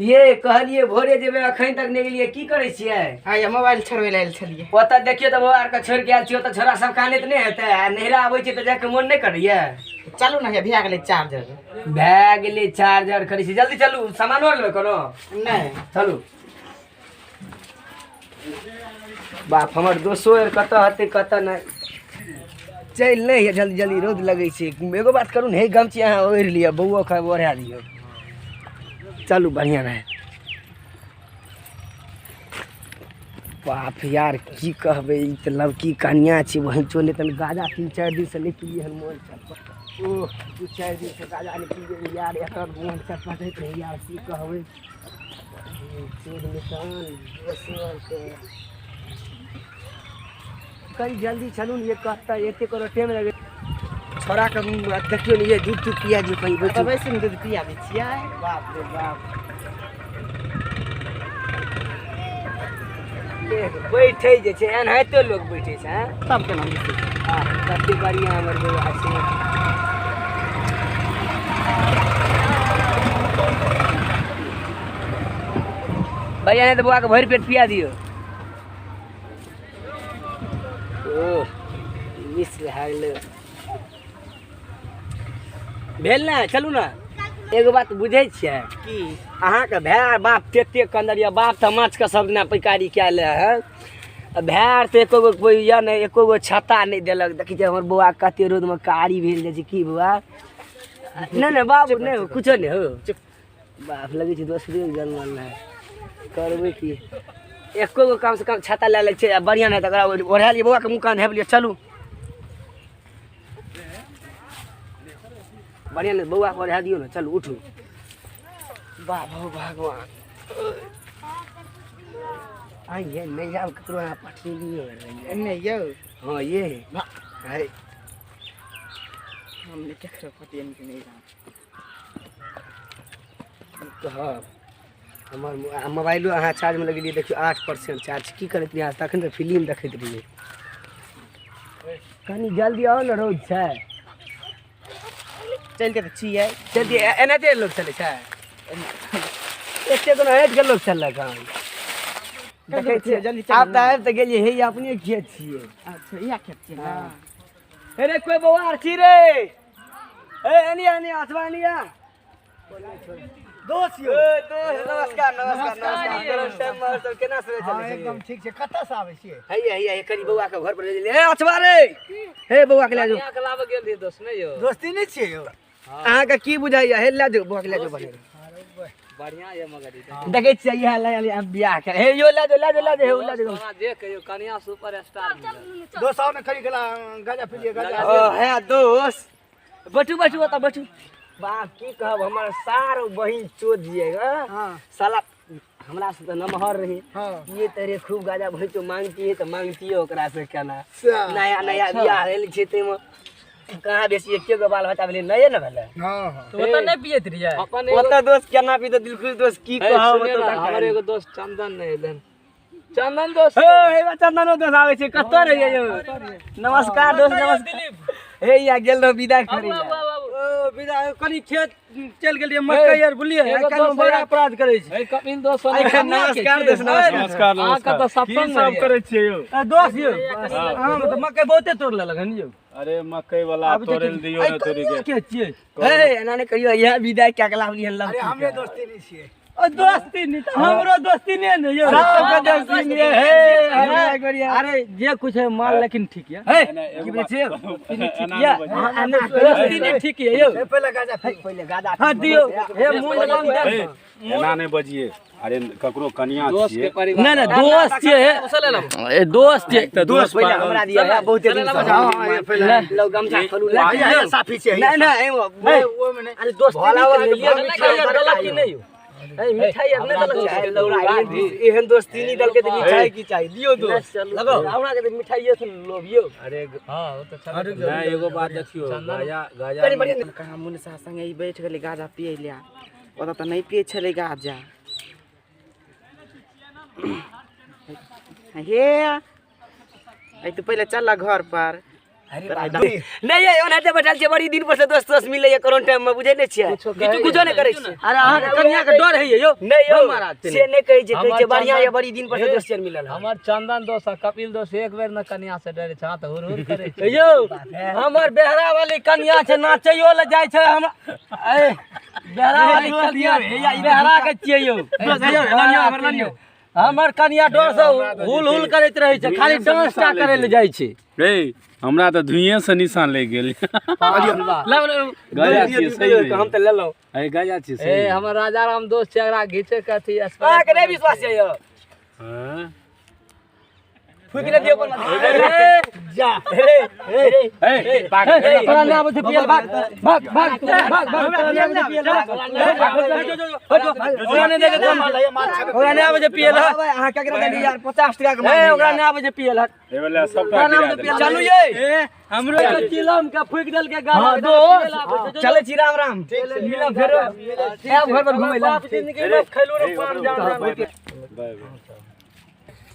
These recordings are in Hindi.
ये कहलिए भोरे जेबे अखन तक नहीं गेलिए की करे छियै? हाँ ये मोबाइल छोड़वे लेल छलिए। ओतऽ देखियो तऽ मोबाइल के छोड़ के आयल छियै, ओतऽ छोरा सब काने तऽ नहीं हेतै। नहिरा आबै छै तऽ जाके मोन नहीं करैया। चलू ना हे भए गेलै चार्जर। भए गेलै चार्जर करै छी, जल्दी चलू। सामानो लेबै कोनो? नहीं चलू। बाप हमर दोस्तो यार कतऽ हते कतऽ नहीं। चल नहीं है जल्दी जल्दी, रौद लगै छै। एगो बात करू ने, हे गमछी अहाँ ओढ़ लिअ, बौओ के ओढ़ा दियौ। चलू बढ़िया रहे। बाप यार की कहबै, ई तऽ लड़की कनिया छै वहीं चोले तन गाजा 3-4 दिन से नहीं पिए हन। मोन चल ओह 2-4 दिन से गाजा नहीं पिए यार, एकर मोन चटपटैत रहे यार। की कहबै चोर निशान दोसर के। कहीं जल्दी चलू ने, ये कहता एते करो टाइम लगे। छोरा के देखियो ने, ये दूध पिया दियो कहीं बैठो। वैसे में दूध पिया दै छियै। बाप रे बाप, बैठे जे छै एनाहिते लोग बैठे छै। तब केना हेतै? हाँ कते बढ़िया हमर बौआ छै। बढ़िया है तो बौआ के भरि पेट पिया दियो। ओह मिस भए गेलै। भेल ने, चलू ने। एगो बात बुझे छियै की अहाँ के भाय बाप तेते कंदर या बाप त माछ के सब दिना पैकारी कए ले है। भैर से एको गो कोई या नहीं, एको गो छत्ता नहीं देलक। देखी छै हमर बौआ कते रोद में कारी भेल जाय छै। की बौआ नहीं नहीं बाबू नहीं कुछो नहीं हो। बाप लगे छै दोसरे जन्मल है। करबै की, एको गो कम से कम छत्ता ले ले छै। बढ़िया नहीं तकरा ओढ़ा लियो, बौआ के मुंह कान हेब लियो। चलू बढ़िया नहीं, बौआ को ओढ़ा दियो ना। चलू उठू। बाबा भगवान आइए नहीं जाओ ककरो यहाँ पटनी नहीं नहीं यौ हाँ ये है। हमने केकरो पतियन के नहीं जान। कहब हमर मोबाइलो अहाँ चार्ज में लगेलिए, देखियो 8% चार्ज। की करैत रहिए तखन तऽ फिल्म देखैत रहिए। कनी जल्दी आओ ना, रौद छै। चल के छियै। जल्दी एनाहिते लोग चलै छै। एते कोनो हटि के लोग चललक हन। देखै छियै जल्दी आब तऽ आबि तऽ गेलिए, हे अपने खेत छियै। अच्छा इहा खेत छियै ना। अरे कोई बौआ छी रे, ए एनिया एनिया असवानिया दोस्त यो। दोस्त नमस्कार नमस्कार नमस्कार। सब केना से चलै छै? एकदम ठीक छै। कतऽ से आबै छियै? हैया हैया एकरी बौआ के घर पर ले। ए अछवा रे, हे बौआ के ले जो। यहाँ के लाबे गेल रही दोस्त नहीं यो। दोस्ती नहीं छियै यौ? अहाँ के की बुझाइया? हे ले जो बौआ के ले जो। बढ़िया ये मगर ई देखै छियै इहा ले हम बियाह कर। हे यो ले जो ले जो ले जो, हे ले जो। सोना देख यो कन्या सुपरस्टार मिलल। दोस्त आओ ने खड़ी गेला गाजा पी लिया गाजा। ओ है दोस्त, बैठू बैठू ओतऽ बैठू। बाप की कहब, हमर सार बहिन चोद दिएगा। हाँ साला हमरा से तो नमहर रहे। हाँ ये तेरे खूब गाजा भई तो मांगती है तो मांगती है ओकरा से केना। सा नया नया बियाह भेल छै ते में कहाँ बेसी एके गो बाल बच्चा भेलै, नये न भेलै। हाँ हाँ तो ओतऽ नहीं पियत रहिए अपन ओतऽ दोस्त केना पी तो दिलखुश दोस्त की कहब। हमर एगो दोस्त चंदन नहीं एलन। चंदन दोस्त हे हे चंदनो दोस्त आबै छै। कतऽ रहिए यौ? नमस्कार दोस्त नमस्कार। हे या गेल रहो विदा करै ला। ओ विदा कनी खेत चल गेलिए मकई आर बुलिए एगो काल में दोस्त बड़ा अपराध करे छै। ए कपिल दोस्त नमस्कार दोस्त नमस्कार। अहाँ का तो सत्संग में करे छियै यौ? दोस्त यौ हम त मकई बहुते तोड़ लेलक हन यौ। अरे मकई वाला तोड़े दियो ने तोरी के। के छियै? हे एना ने कहियो यह विदा क्या कला लिहन लग। अरे हमरे दोस्ती नहीं छियै। ओ दोस्ती नहीं त हमरो दोस्ती नहीं ने यौ। सबके दोस्ती नहीं है। हे अरे जे कुछ है माल लेकिन ठीक है। हे की बोले छै? एना दोस्ती नहीं ठीक है यौ। पहले गाजा पी। पहिले गादा हां दियो हे मुंह लग दे। एना नहीं बजिए। अरे ककरो कनिया दोस्त के छियै। परिवार नहीं नहीं दोस्त छै। ए दोस्त छै। दोस्त पहिले हमरा दिया है बहुते दिन से। हां ये पहले लो गमछा खोलू ले। ये साफी छै। नहीं नहीं वो में अरे दोस्त ले लिया मिठाई आर देलक कि नहीं यौ? ए मिठाई अपने देलक चाहे लौड़ा एहन दोस्ती नहीं दल के तो मिठाई की चाहिए दियो दोस्त। लगाओ हमरा के मिठाई से लोभियो। अरे हां वो तो अरे नहीं एगो बात देखियो, गाजा गाजा बड़ी बड़ी कहाँ मुनसा संगे ई बैठ गेलै गाजा पिए लिया। ओतऽ तऽ नहीं पिए छलै गाजा। हे आई तो पहले चल घर पर अरे नहीं ये ओनाते बैठल छै बड़ी दिन पर से दोस्त दोस्त मिलै कोरोना टाइम में बुझै नै छियै कुछो नै करै छै अरे अहाँ के कन्या के डर है यौ नहीं यो से नहीं कहै छै बढ़िया ये बड़ी दिन पर से दोस्त मिलल हमर चंदन दोस्त आ कपिल दोस्त एक बेर न कन्या से डरे छ त हुर हुर करे छै यौ हमर बेहरा वाली कन्या छै नाचैयो ले जाइ छै हम ए बेहरा वाली कन्या बेहरा के छियै यौ हमर कन्या डर से हुल हुल करैत रहै छै खाली डांस टा करे ले जाइ छै रे हमरा त धुइए से निशान लग गेल गाजा छियै सही में हम त लेलौ अरे गाजा छियै ए सही हमर राजा राम दोस्त छै एकरा घिचे के अथी आ के नहीं विश्वास छै यो हां फुक ले दियो अपन जा ए तोरा ले आबै छै पियल भाग भाग भाग भाग भाग तोरा ले आबै छै पियल ओकरा ने देखे ओकरा ने आबै छै पियल अहाँ केकरा देली यार 50 टका के ए ओकरा ने आबै छै पियल ए वाला सबटा गिरा दे चलू ये हमरो के चिलम के फुक देल के गाल चले छी राम राम मिला फेर आब घर पर घुमै ला जिंदगी में खैलो रे पान जान बाय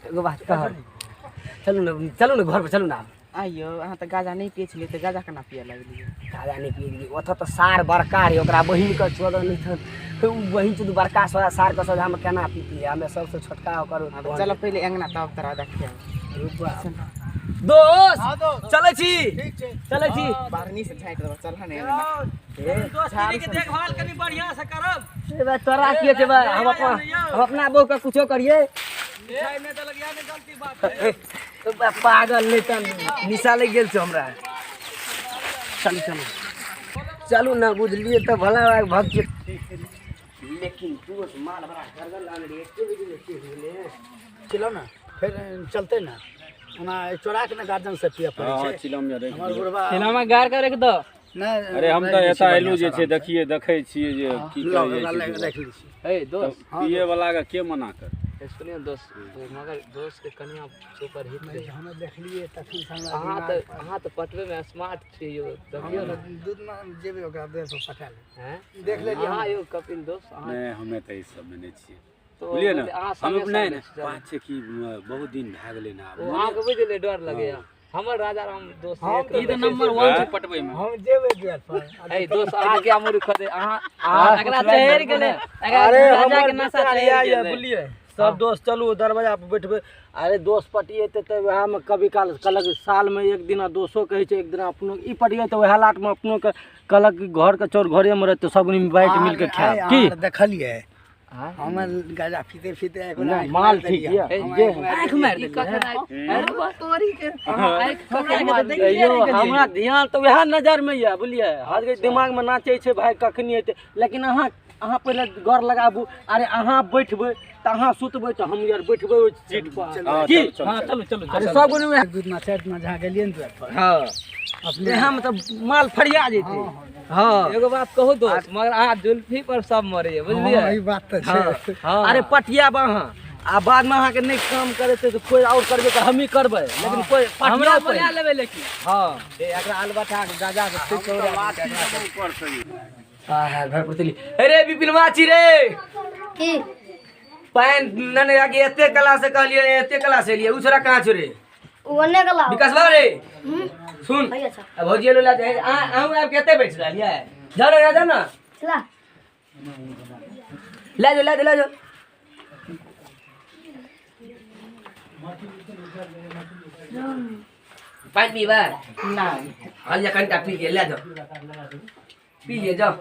एगो बात कह चलू ना घर पर चलू ना आइयो अहाँ त गाजा नहीं पिए छलिए त गाजा केना पिए लगलिए गाजा नहीं पिए ओत त सार बड़का रे ओकरा बहिन के छोड़ नहीं था उ बहिन से बड़का सोया सार के सोया हम केना पीती हमें सबसे छोटका ओकर चलो पहले अंगना तब तरा देखिए दोस्त चले छी बारनी से झाइट दो चल हने दोस्ती के देखभाल कनी बढ़िया से करब ए बा तोरा के छै बा हम अपना बहू का कुछो करिए छाय में त लगिया ने गलती बात पागल नहीं तन निशा लग गेल छ हमरा चलू ना बुझलिए त भला भग के लेकिन तू माल बड़ा गरगल लाने रे एके बजे ले गेले चलो ना फिर चलते ना ओना चोरा के ना गार्डन से पिया पड़े हां छै चिलम में हमर गुरबा फिल्म में गार करे के दो अरे हम त एता एलू जे छै देखिए देखै छियै जे की करै छै देख ली छी ए दोस्त पिए वाला के के मना कर सुनिए दोस्त मगर दोस्त के कन्या सुपर हिट है हम देख लिए तखन संग अहाँ तो पटवे में स्मार्ट छी यो देखियो ना दूध में जेबे ओकरा देह पर पटा ले हैं देख लेलिए हां यो कपिल दोस्त अहाँ नहीं हमें त ई सब में नहीं छियै तो बुझलिए ना अहाँ हम संगे नहीं संगे बात छै कि बहुत दिन भए गेलै ना अहाँ के बुझले डर लगे हमर राजा राम दोस्त ई त नंबर 1 छै पटबै में हम जेबे गेल पर ए दोस्त अहाँ के अमूरी खदे अहाँ एकरा चढ़ गेले अरे राजा के नशा चढ़ गेले बुझलिए सब दोस्त चलू दरवाजा पर बैठबे अरे दोस्त पटिएते त वह में कभी काल कलक साल में एक दिन दोस्तों कहे छै एक दिन अपनो ई पटिए त वह लाट में अपनो के कलक घर के चोर घरे में रहते सब बैठ मिल के खाए की देखलिए हम गाजा पीते पीते माल ठीक है जे आंख मार दे अरे बा तोरी के यो हमरा ध्यान तो वह नजर में है बुझलिए हर के दिमाग में नाचे छै भाई कखनी हेते लेकिन अहाँ पहले गौर लगाबू अरे अहाँ बैठबै त अहाँ सुतबै त हम यार बैठबै ओइ सीट पर की हां चलू अरे सब गुण में दूध में सेट में जहां गेलिए न हां अपने हम त माल फरिया जेते हां एगो बात कहू दोस्त मगर अहाँ जुल्फी पर सब मरे बुझलिए ई बात त छै अरे पटिया अहाँ आ बाद में अहाँ के नहीं काम करे तो कोई और करबे त हम ही करबै लेकिन कोई हमरा बना लेबे लेकिन हां एकरा अलबटा के गाजा के ठीक हां घर पर चली अरे विपिन माची रे की पैन नने आगे एते कला से कहलिए एते कला से लिए उसरा कहां छ रे ओने गला विकास बाबू रे सुन भैया छ अब भौजी लो लाते हम आप केते बैठ रहलिए जा रे जा ना चला ले जो पानी पीबा ना हल या कंटा पी के ले जाओ पी ले जाओ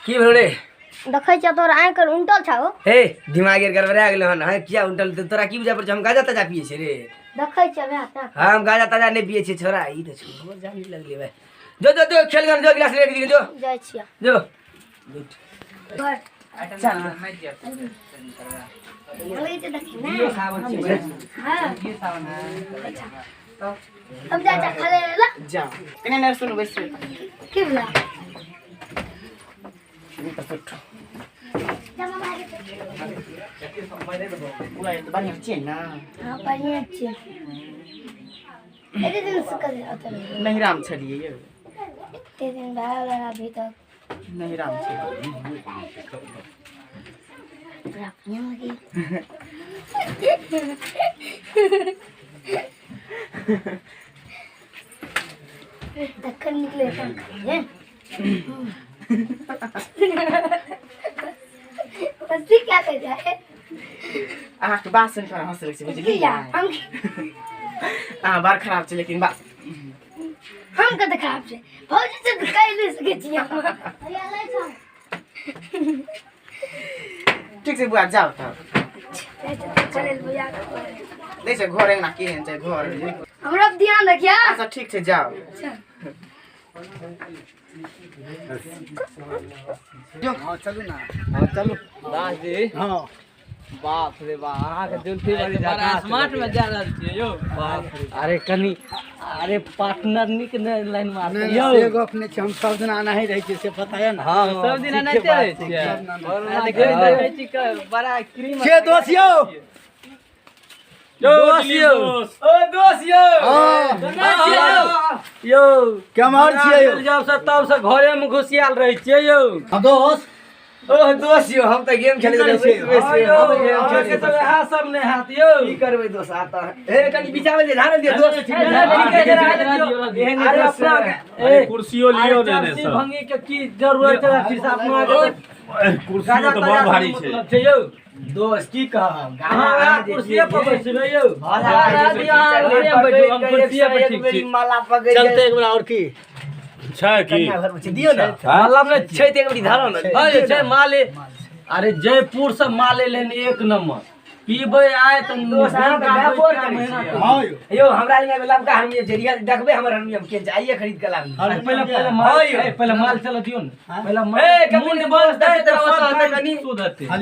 की भेले देखै छ तोर आंख उल्टल छ हो हे दिमाग गड़बड़ा गेल हन है क्या उल्टल तोरा की बुझा पर हम गाजा ताजा पिए छे रे देखै छ बे ता हम गाजा ताजा नहीं पिए छे छोरा ई त छोड़ जानी लगले भाई जो खेल गन जो गिलास लेके जो जाय छिया जो घर चल लगे त देखि ना ये सावन छे हां ये सावन अब जा खाले ला जा कने न सुन बैठ की बोला जा मामा पूरा त बानी छै ना हां बढ़िया छै एते दिन से कर आता नहीं राम छलिए ये एते दिन भाला अभी तक नहीं राम छै रखने लगी ढक्कन निकले हैं बस क्या कर जाए अहाँके बात सुनि पर हँस लगै छै बुझलियै अहाँ बड़ खराब छै लेकिन बात हम कते खराब छै भौजी से तो कह नहीं सके छी हम ठीक छै बुआ जाउ त चले भैया दै छै घर एना केहन छै घर हमरा पे ध्यान रखिया अच्छा ठीक छै जाउ दास जी हाँ बाप रे बाप अहाँ के जुल्फी वाली बड़ा स्मार्ट में जा रहल छियै यौ बाप रे अरे कनी अरे पार्टनर निक ने लाइन मार यौ से गप नहीं छै हम सब दिन आना ही रहे से पता है ना हां सब दिन एनाइते रहै छियै और देखै छी के बड़ा क्रीम के दोस्त यौ दोस्त यौ ओ दोस्त यौ यो केमहर छियै यौ जब से तब से घरे में घुसियाल रहे छियै यौ दोस्त ओ दोस्त यौ हम त गेम खेलै रहे छियै यहाँ सब ने हाथ यौ की करबै दोस्त आता हे कनी बिचावे जे धारल दियो दोस्त ठीक है अरे अपना कुर्सियो लियो ने ने सब भंगी के की जरूरत है फिर से अपना कुर्सियो तो बहुत भारी छै यौ दोस्त की कहब हां कुर्सी पर बैठबै यौ माला पकड़ चलते एक बार और की छै की दियो ना मतलब ने छै त एक बड़ी धारो ना अरे छै माले अरे जयपुर से माले लेन एक नंबर पीबे आए त दोस्त अहाँ का व्यापार करै छी हां यो हमरा लगे लबका हम ये जरिया देखबे हमर हरमियम के आइए खरीद के लाबी पहले माल चलो दियो ना पहले मुंड बस दे कनी सुधरते हां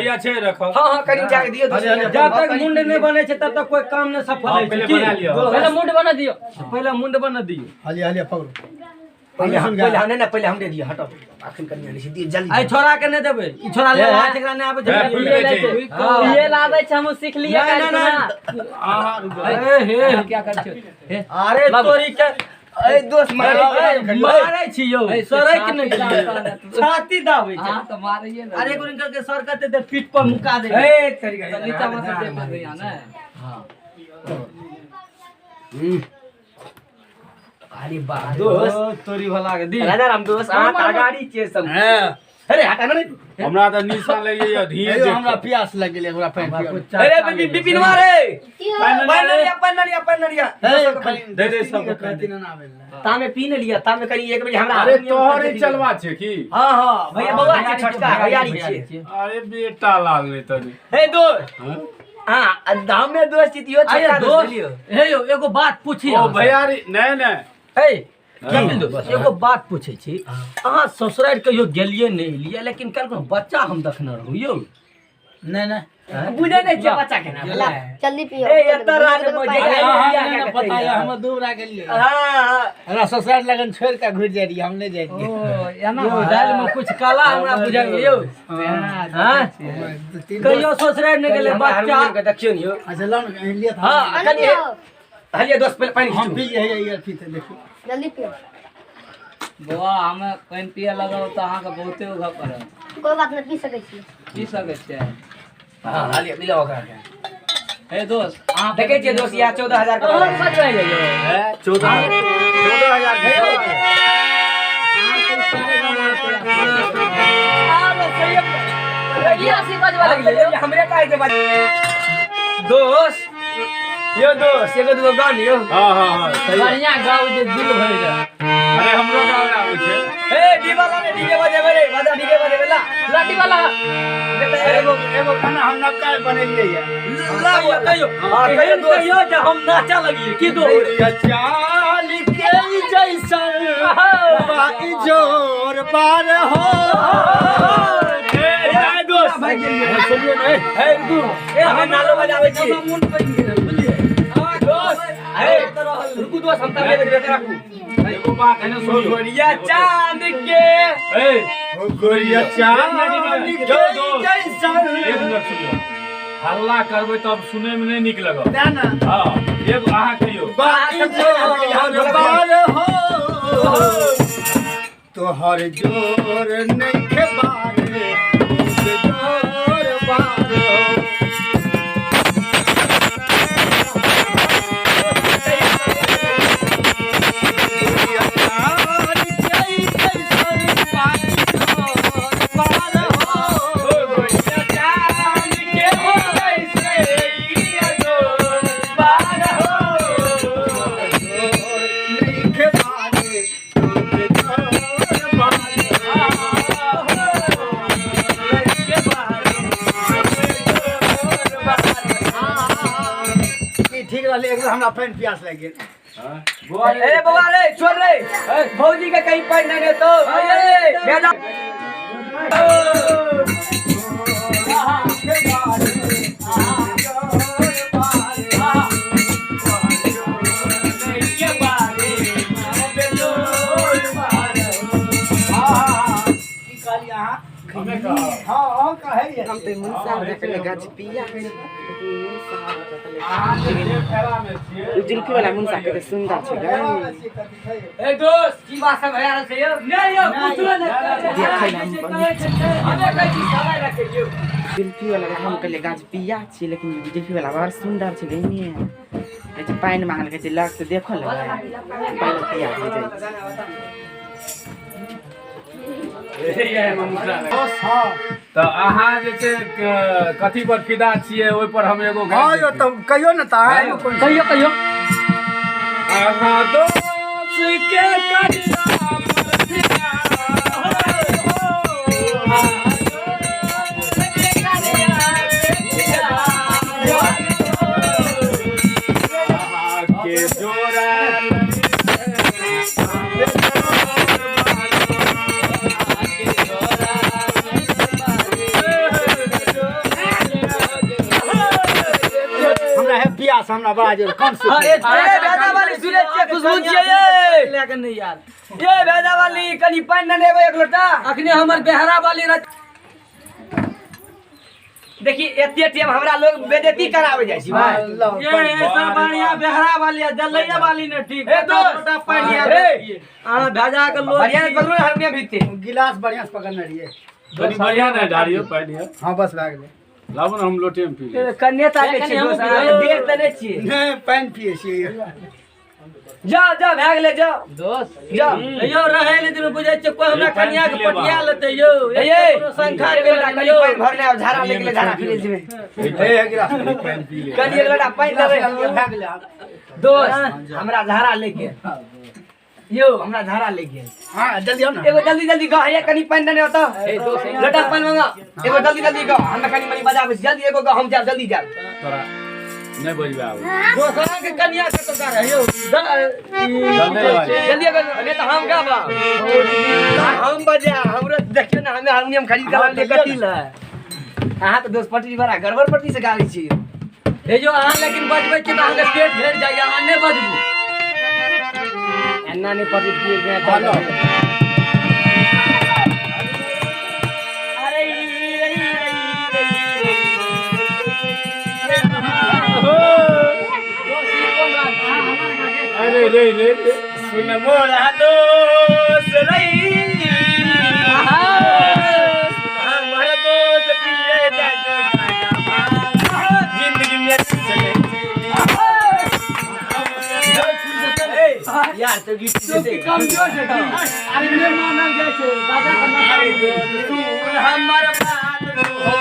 या छै रखो हां हां कनी जाके दियो दोस्त जब तक मुंड नहीं बने छै तब तक कोई काम नहीं सफल है पहले बना लियो पहले मुंड बना दियो पहले मुंड बना दियो पहले हम ना पहले हम दे दियो हटो अखन कनी आनी सीधी जल्दी आई छोरा के नहीं देबे ई छोरा ले हाथ एकरा नहीं आबे ये लाबै छै हम सीख लिए क्या कर छियो अरे तोरी के ए दोस्त मारै छी यौ सरक नहीं छाती दाबै छै हां तो मारिए ना अरे गुरिन करके सर कहते दे पीठ पर मुका दे ए तरीका नीचा में से दे दिया ना हां अरे बा दोस्त तोरी भला के दी राजा राम दोस्त आ गाड़ी के सब अरे हटा ना हमरा त निशा लगे या धीरे देख हमरा प्यास लग गेलै एकरा पानी अरे बिपिन मारे पन्नरिया दे दे सब तामे पी न लिया तामे करी एक बजे हमरा अरे तोहरे चलवा छै की हां हां भैया बउआ के छटका हयारी छै अरे बेटा लागले तनी हे दोस्त हां दाम में दोस्त दियो छटका दोस्त लियो हे यौ एगो बात पूछी ओ भैयारी नहीं नहीं हे एगो बात पूछे छी अहाँ ससुराल कहियो गेलिए नहीं लिए लेकिन कल बच्चा हम देखने रहू यौ नहीं नहीं बुझे नहीं छै बच्चा के नाम जल्दी पियो ए एता राज मजे पता है हम दूर आ गेलिए हां हां हमरा ससुराल लगन छोड़ के घुर जाई हम नहीं जाई ओ एना दाल में कुछ काला हमरा बुझा यौ हां कहियो ससुराल नहीं गेले बच्चा के देखियो नि यो अच्छा लन लिया था हां कनी हलिया दोस्त पहले पानी हम पी लिए ये पीते देखियो जल्दी पियो बुआ हमें पानी पिए लगाओ तो अहाँ के बहुते उघ पड़े कोई बात नहीं पी सके छी पी सकै छियै हां हलिया मिला ओकरा के हे दोस्त अहाँ देखे छियै दोस्त या 14000 का और मत रहिए यौ 14000 हमरे काहे के बात दोस्त यो दोस्त एगो दूगो गान यो हां हां हां सही बढ़िया गाँव जे दिल भरि जाए अरे हमरो गाँव आबै छै ए डी वाला ने डीजे बजेबे रे बाजा डीजे बजेबे ला लाठी वाला एगो खाना हम न काय बनेलिए ये ला कहियो हां कहियो कहियो जे हम नाचा लगिए की दो चाल के जैसन बाकी जोर बार हो ए दोस्त सुनिए नहीं ए दूर ए हम नालो बजावे छी रुकू दोस्त हम तबे देख राखू एगो बात है ना सुन गोरिया चांद के ए गोरिया चाल के जैसन एक मिनट सुनियो हल्ला करबै तब सुनै में नहीं नीक लगत ना हां एगो अहाँ कहियो बाकी जोर बार हो तोहर जोर नहीं के बारे जोर बार हो हमरा पानी प्यास लग गेल। ए बउआ रे छोड़ रे भौजी के कहीं पानी ना दे तो भेजा हाँ कहे हम तो मुंसा देखले गाछ पिया जुल्फी वाला मुंसा के सुंदर छै गे ए दोस्त की बात सब भया रहे यो नहीं यो कुछ हमें कहीं सवाल रखे यो जुल्फी वाला हम कहले गाछ पिया छी लेकिन जुल्फी वाला बड़ सुंदर छै गइनी ए जे पानी मांगल के लग से देखो ले पानी पिया हो जाय तऽ अहाँ जे छै कथी पर फिदा छियै ओहि पर हम एगो हाँ यो तो कहियो न ता कहियो अहाँ दोस्त के कजरा पर फिदा के जोड़ा हमरा है प्यास हमरा बड़ा जोर कम से ए भेजा वाली सुने के खुशबू छिए लेकिन नहीं यार ये भेजा वाली कनी पानी न लेबे एक लोटा अखने हमर बेहरा वाली देखी एते टाइम हमरा लोग बेइज्जती करावे जाय छी भाई ये ऐसा बढ़िया बेहरा वाली जलैया वाली ने ठीक ए दोस्त, छोटा पानी ए, आ भेजा के लोग बढ़िया से पकड़ो हरने भीते गिलास बढ़िया से पकड़ने रहिए। तनी बढ़िया नहीं डालियो पानी हाँ बस भए गेलै। लाबो ना हम लोटे में पी ले कन्या ताके छी दोस्त देर तने छी नहीं पानी पिए छियै। जा जा भाग ले जा दोस्त जा यो रहे ले दिन बुझै छै कोई हमरा कन्या के पटिया लेते यो ये संख्या के बेटा कनी पानी भर ले झाड़ा लेके ले झाड़ा फिरे जेबे ए गिलास पानी पी ले कनी एक लोटा पानी लेबे भए गेलै आब। दोस्त हमरा झाड़ा लेके यो हमरा झाड़ा लेके हाँ जल्दी आओ ना। एगो जल्दी जल्दी गा ये कनी पानी देने होता लोटा पानी मांगा एगो जल्दी जल्दी गा हमरा कनी मनी बजाबे जल्दी एगो गा हम जा जल्दी जा तोरा नहीं बजबे आब दोसरा के कन्या के तो कर यो जल्दी एगो नहीं तो हम गाबा हम बजा हमरा देखियो ना हमें हारमोनियम खरीद के ले कथी ला अहाँ तो दोस्त पटरी बड़ा गड़बड़ पटरी से गाबै छी हे जो अहाँ लेकिन बजबै छी त अहाँ के पेट भर जाय अहाँ नहीं बजबू एन्ना नहीं पटरी पिए गए हेलो अरे रे रे सुन मोरा दोस्त रही हमर दोस्त पिए जाजो जिंदगी में चले यार तो गीत दे कमजोर छै अरे ने मानल जाय छै दादा के तू हमर बात हो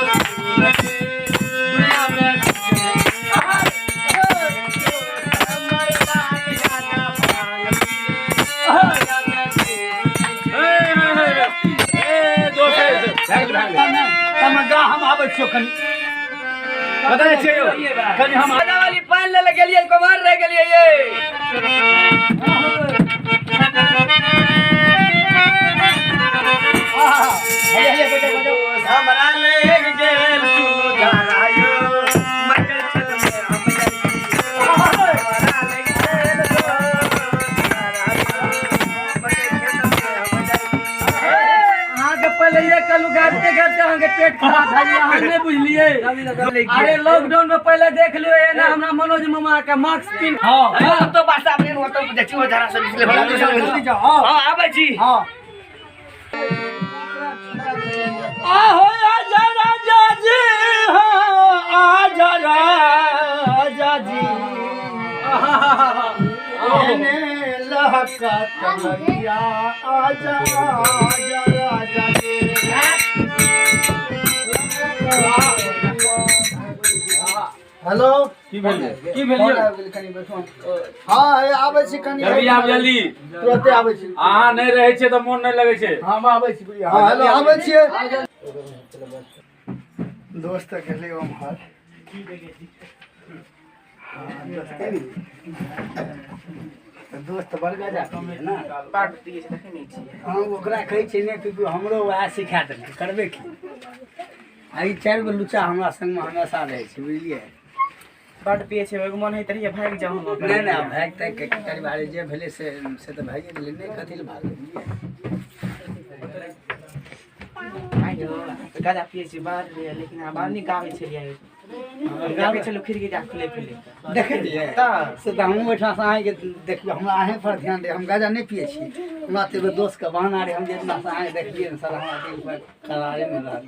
दुनिया में हम आबै छियो कनी बता छियो कनी हम आधा वाली पानी ले ले गेलिए कुमार रह गेलिए ये हमरा ले गेल तू धरायो मगर छत में हम जाई हमरा ले गेल तू धरायो मगर छत में हम जाई अहाँ के पहले ये कलू गाते गाते अहाँ के पेट खराब भए गेल अहाँ नहीं बुझलिए अरे लॉकडाउन में पहले देख लियो ये ना हमरा मनोज मामा के मास्क पिन हां हम तो भाषा अपने होतो देखियो जरा से निकले बड़ा जल्दी जाओ हाँ हां आबै छी हाँ आहो आजा राजा जी हो आजा राजा जी एने लहका तलैया आजा आजा राजा जी। हेलो की भेल की भेलिए हाँ आबै छी कनी जल्दी आब जल्दी तुरंते आबै छी अहाँ नहीं रहे छै तो मोन नहीं लगे छै हम आबै छी हाँ हेलो आबै छियै दोस्त गेलै हम हाल दोस्त बड़ गजा पिए ना पाट पिए छै देखे नहीं छी हम ओकरा कहै छियै नहि कि हमरो वएह सिखा देलकै करबे की आ ई 4 गो लुच्चा हमरा संगमे हमेशा रहै छै बुझलियै पाट पिए छै एगो मन है तरिया भाग जाओ हम नहीं नहीं भाग तक के परिवार जे भेले से तो भाइए गेलै नहीं कथी ले भाग आइयो गाजा पिए छै बाहर रे लेकिन आ बाहर नहीं गावे छलिए गावे छलो खिड़की जा खुले खुले देखलियै से तऽ हमहूँ ओहिठाम से अहाँके देखियौ हमरा अहें पर ध्यान दे हम गाजा नहीं पिए छी हमरा तो एगो दोस्त के बहाना रे हम जेतना से अहाँ देखलियै ने सर हमरा दिल पर करारे में रहल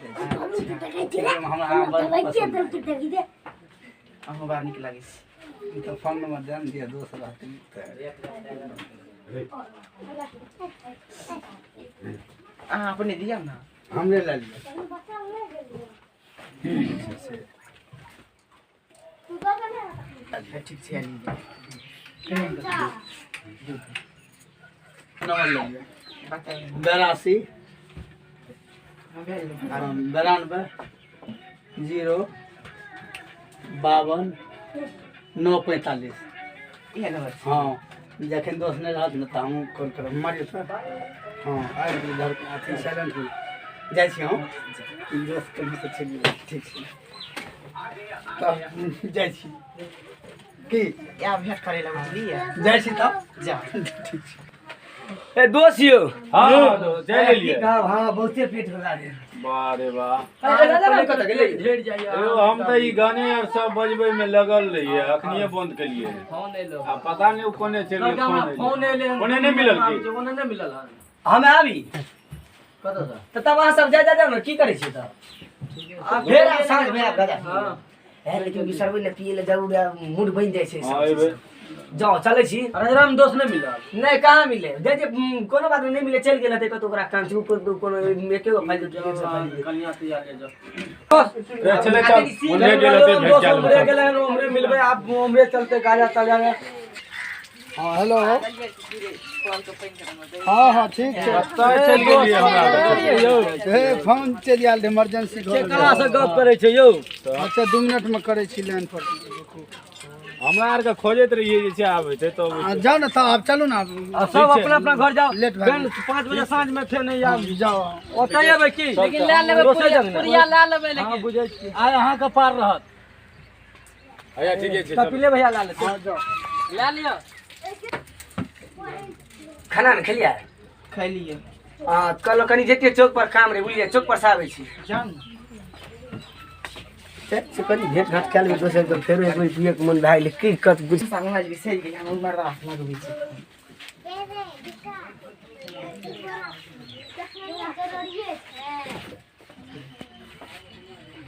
हमरा अहाँ बड़ पसंद अहो बाहर निक लागे छै तो फोन नंबर ध्यान दिया दोस्त रहते अहाँ अपने दिया ना हमरे ले लिया ठीक छै नंबर ले लिया बताइए 82 हम भेल 92 0 52 945 ये नंबर हाँ जखन दोस्त नहीं रहत ने तऽ हमहूँ कॉल करब मारियो तो हाँ आबि गेलै घर अथी साइलेंट हो जाइ छी हम दोस्त कहीं से चलि गेलै ठीक छै तब जाइ छी की या भेट करे ला बुझलिए जाइ छी तब जा ठीक छै ए दोस्त यौ हाँ चल लिये हाँ बहुते पेट होला रे वाह रे वाह कतऽ गेलै अयो हम तो ई गाने आर सब बजबे में लगल रहिए अखनिए बंद केलिए फोन एलो आ पता नहीं कोने चल गए फोन एले कोने नहीं मिलल की ओने नहीं मिलल हन हमे आबी कतऽ से तऽ तब अहाँ सब जा ने की करै छियै तब फेर आब साँझ में आब गजा हां है लेकिन बिसरबै ने पिए ले जरूर मूड बनि जाइ छै हां एबे जाओ चलै छी राजाराम दोस्त नहीं मिलल नहीं कहाँ मिले जे कोनो बात नहीं मिले चल गेल हेतै कतौ ओकरा काम छै ऊपर कोनो एकेगो फाइल कन्या तैयार ले जाओ चले चल उन्हें गेल ते भेट दोस्त चल हमरे गेले हन हमरे मिलबे आप हमरे चलते गाजा तजाने हाँ हेलो हाँ ठीक छै चल गेलिए हमरा हे फोन चलि आयल इमरजेंसी केकरा से गप करे छै यौ अच्छा 2 मिनट में करे छी लाइन पर हमरा आर के खोजत रहिए जे छै आबै छै तो जाओ ना तब आप चलू ना सब अपना अपना घर जाओ लेट भए गेल। 5 बजे साँझ में फेर नहीं आब जाओ ओतै एबै की लेकिन ले लेबै पूरिया ले लेबै लेकिन हां बुझै छी आइ अहाँ के पार रहत आया ठीक है कपिले भैया ला ले ले लियो खाना न खेलिया खैलिए कल कनी जेतिए चौक पर काम रे बुझलिए चौक पर से आबै छी जान से कनी भेट घाट कए लेबै दोसर के फेर एक बेर पिए के मन भए गेलै की कत बुझ संगमा जी से गेल हम उमर रात लगबै छै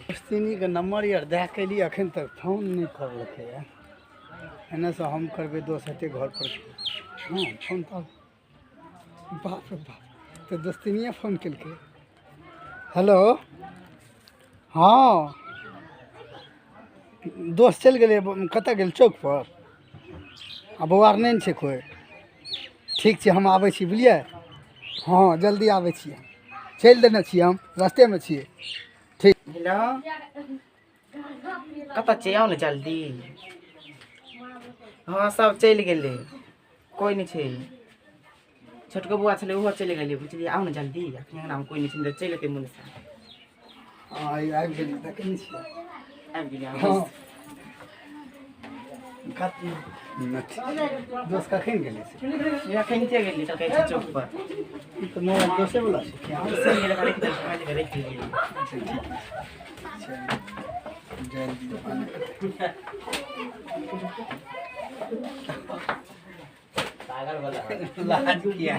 दोस्तिनी के नंबर यार दे के लिए अखन तक फोन नहीं करलकै यार एने से हम करबै दोस्त हेतै घर पर हाँ फोन तब बाप रे बाप तो दोस्तिनिए फोन केलकै हेलो हाँ दोस्त चलि गेलै कतऽ गेल चौक पर आ बौआ आर नहि ने छै कोइ ठीक छै हम आबै छी बुझलियै हाँ जल्दी आबै छियै चलि देने छियै हम रास्तेमे छियै हेलो कतऽ छै आउ ने जल्दी हाँ सब चलि गेलै कोई नहीं छै छोटको बुआ छलै ओहो चलि गेलै बुझलिए आउ ने जल्दी अखन हमरा कोई नहीं छै चलि एतै मुन से हाँ आबि गेली देखै नहि छियै आबि गेलै हाँ दोस्त कखन गेलै से अखन चलि गेलै तऽ कहै छै चौक पर ई तऽ मोबाइल दोसे वाला छै क्या चलि गेलै खाली काज करै के लिए लाज किया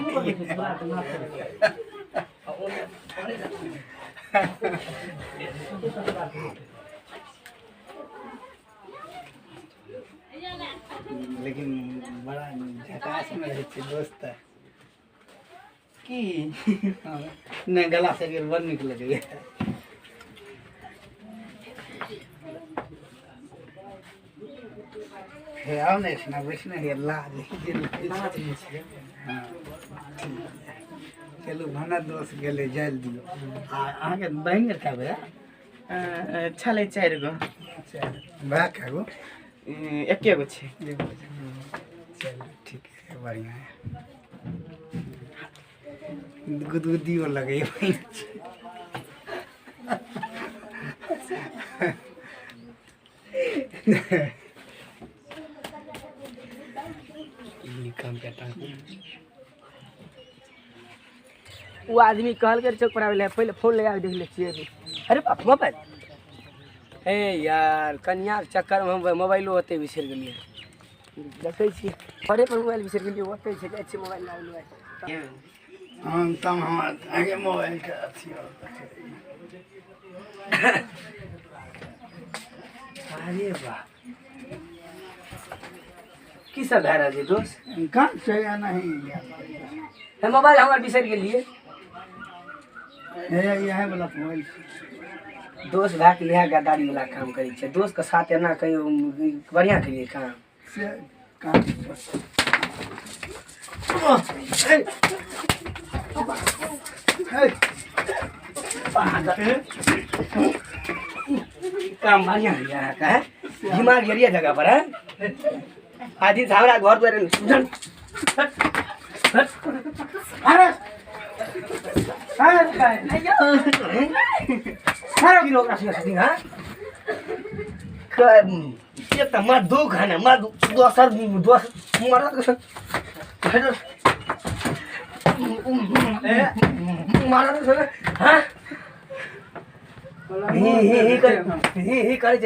लेकिन बड़ा झकास में रहै छै दोस्त की नहीं गला से गेल बड़ नीक लगैए हे आओ ने इसना वैष्णो हे लाज लाज नहीं छै हाँ चलू भाना दोस्त गेलै जाइल दियौ आ अहाँके बहिन कए गो छलै 4 गो भाय कए गो एके गो छै। चलो ठीक है बढ़िया है गुदगुदी वो लगे वो आदमी कहल कर चौक पर आवे पहले फोन लगा के देख ले छिए अभी। अरे बाप मोबाइल हे यार कन्या के चक्कर में हम मोबाइलो होते बिसर गेलिए देखै छी अरे पर मोबाइल बिसर गेलिए होते छै जाइ छी मोबाइल लाउ ले हम तम हमार आगे मोबाइल के अथी अरे वाह की सब भए रहल छै दोस्त कहाँ से नहीं हे मोबाइल हमर बिसर गेलिए यह वाला मोबाइल दोस्त भए के इएह गद्दारी वाला काम करै छै दोस्त के साथ एना कहियो बढ़िया केलिए काम से कहाँ काम बढ़िया है यहाँ का है दिमाग एरिया जगह पर है आदि हमरा घर पर अरे की लोग राशि राशि हां ये त मत दो खाना मत दोसर मरत मारत हां ही करे